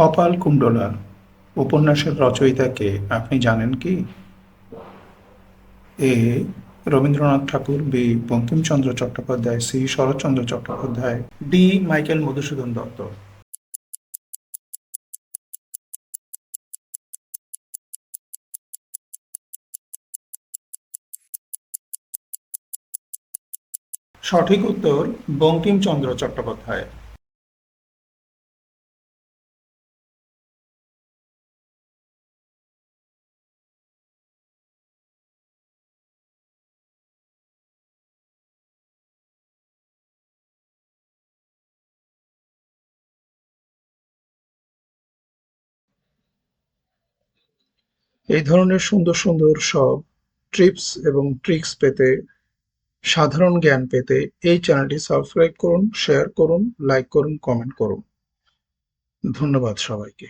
কপালকুণ্ডলা উপন্যাসের রচয়িতা কে আপনি জানেন কি? A Rabindranath Thakur, B Bankimchandra Chattopadhyay, C Saratchandra Chattopadhyay, D Michael Madhusudan Dutta. সঠিক উত্তর বঙ্কিমচন্দ্র চট্টোপাধ্যায়। এই ধরনের সুন্দর সুন্দর সব ট্রিপস এবং ট্রিক্স পেতে, সাধারণ জ্ঞান পেতে এই চ্যানেলটি সাবস্ক্রাইব করুন, শেয়ার করুন, লাইক করুন, কমেন্ট করুন। ধন্যবাদ সবাইকে।